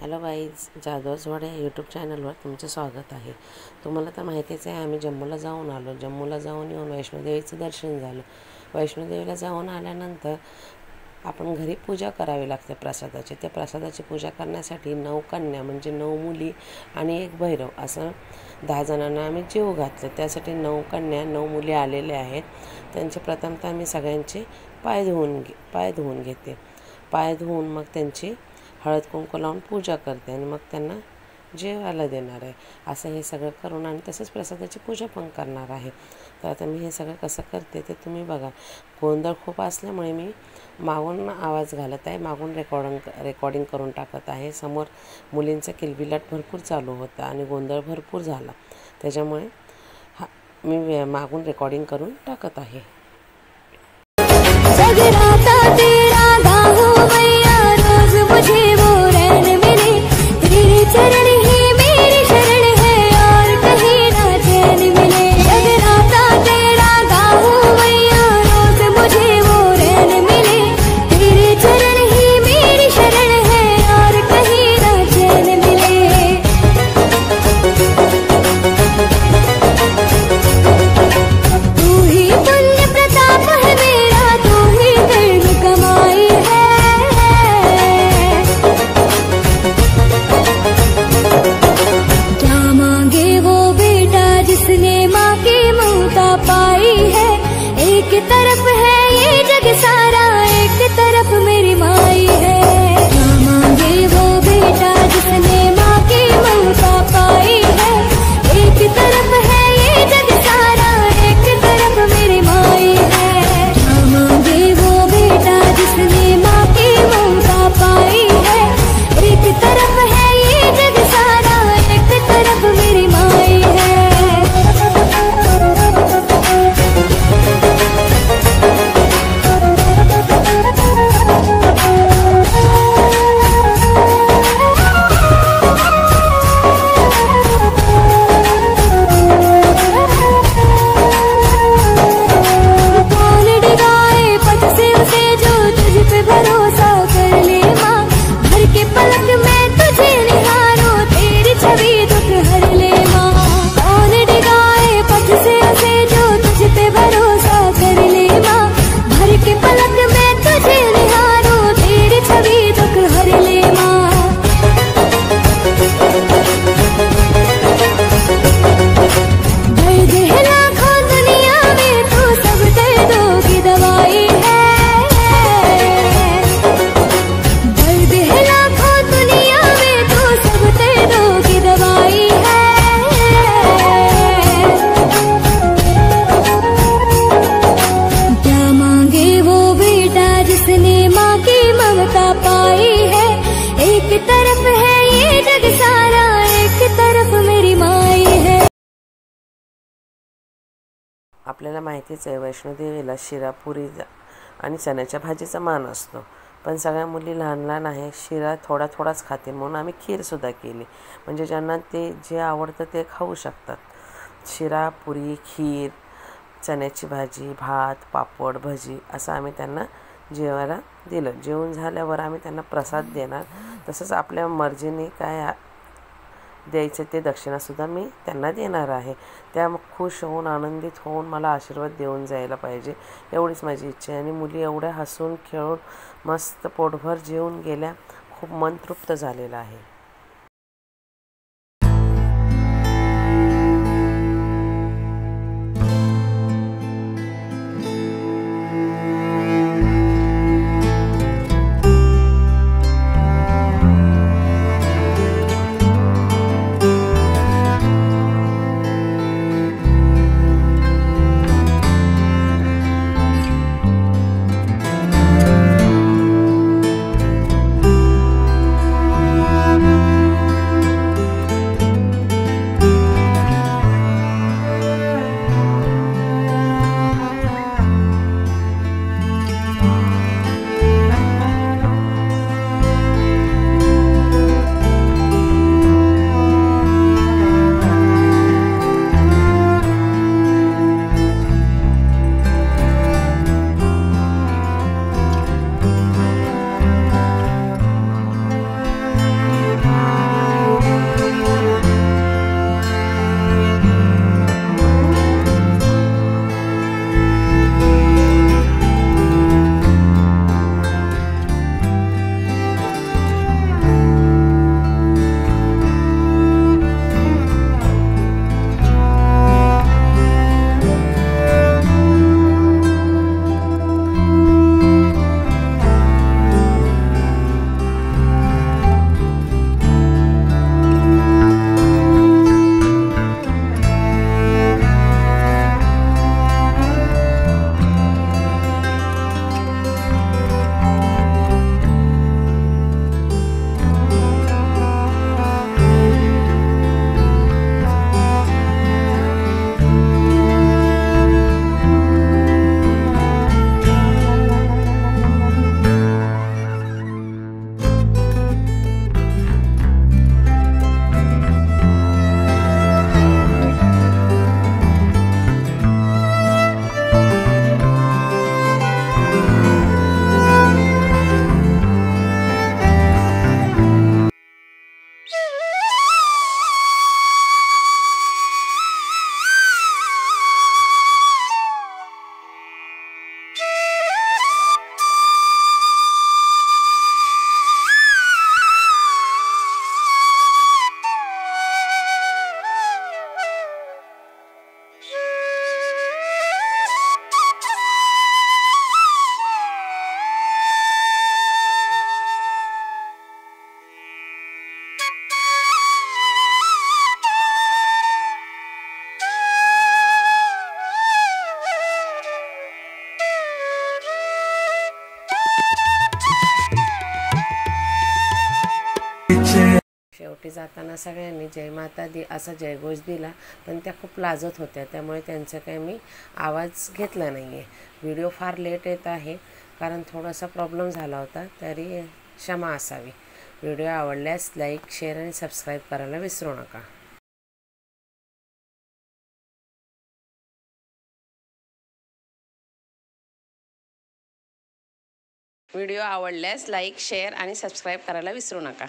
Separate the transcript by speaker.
Speaker 1: Hello guys, जाधवसवाडी YouTube चॅनलवर तुमचं स्वागत आहे। तुम्हाला तर माहितीच आहे, आम्ही जम्मूला जाऊन आलो। जम्मूला जाऊन येऊन वैष्णोदेवीचं दर्शन झालं। वैष्णोदेवीला जाऊन आल्यानंतर आपण घरी पूजा करावी लागते प्रसादाची। त्या प्रसादाची पूजा करण्यासाठी 9 कन्या म्हणजे 9 मुली आणि 1 भैरव असं 10 जणांना आम्ही जेवू घातलं। त्यासाठी 9 कन्या 9 मुली आलेल्या आहेत। त्यांचे प्रथमतः मी सगळ्यांचे पाय धुवून घेते। पाय धुवून मग त्यांची हळद कुंकू लावून पूजा करते आणि मग त्यांना जेवायला देणार आहे। असं हे सगळं करून आणि तसंच प्रसादाची पूजा पण करणार आहे। तर आता मी हे सगळं कसं करते ते तुम्ही बघा। गोंधळ खूप असल्यामुळे मी मागून आवाज घालत आहे, मागून रेकॉर्डिंग करून टाकत आहे। समोर मुलींचं किलबिलाट भरपूर चालू होता आणि गोंधळ भरपूर झाला, त्याच्यामुळे मी मागून रेकॉर्डिंग करून टाकत आहे। आपल्याला माहितीच आहे, वैष्णोदेवीला शिरा पुरी आणि चण्याच्या भाजीचा मान असतो। पण सगळ्या मुली लहान लहान आहे, शिरा थोडाच खातील म्हणून आम्ही खीरसुद्धा केली, म्हणजे ज्यांना ते जे आवडतं ते खाऊ शकतात। शिरा पुरी खीर चण्याची भाजी भात पापड भजी असं आम्ही त्यांना जेवायला दिलं। जेवून झाल्यावर आम्ही त्यांना प्रसाद देणार, तसंच आपल्या मर्जीने काय द्यायचं ते दक्षिणासुद्धा मी त्यांना देणार आहे। त्या खुश होऊन आनंदित होऊन मला आशीर्वाद देऊन जायला पाहिजे, एवढीच माझी इच्छा आहे। आणि मुली एवढ्या हसून खेळून मस्त पोटभर जेवून गेल्या, खूप मन तृप्त झालेलं आहे। दर्शनासाठी जाताना सगळ्यांनी जय माता दी असा जयघोष दिला, पण त्या खूप लाजत होत्या, त्यामुळे त्यांचा काही मी आवाज घेतला नाही आहे. व्हिडिओ फार लेट येत आहे कारण थोडासा प्रॉब्लेम झाला होता, तरी क्षमा असावी. व्हिडिओ आवडल्यास लाईक, शेअर आणि सबस्क्राईब करायला विसरू नका. व्हिडिओ आवडल्यास लाईक, शेअर आणि सबस्क्राईब करायला विसरू नका.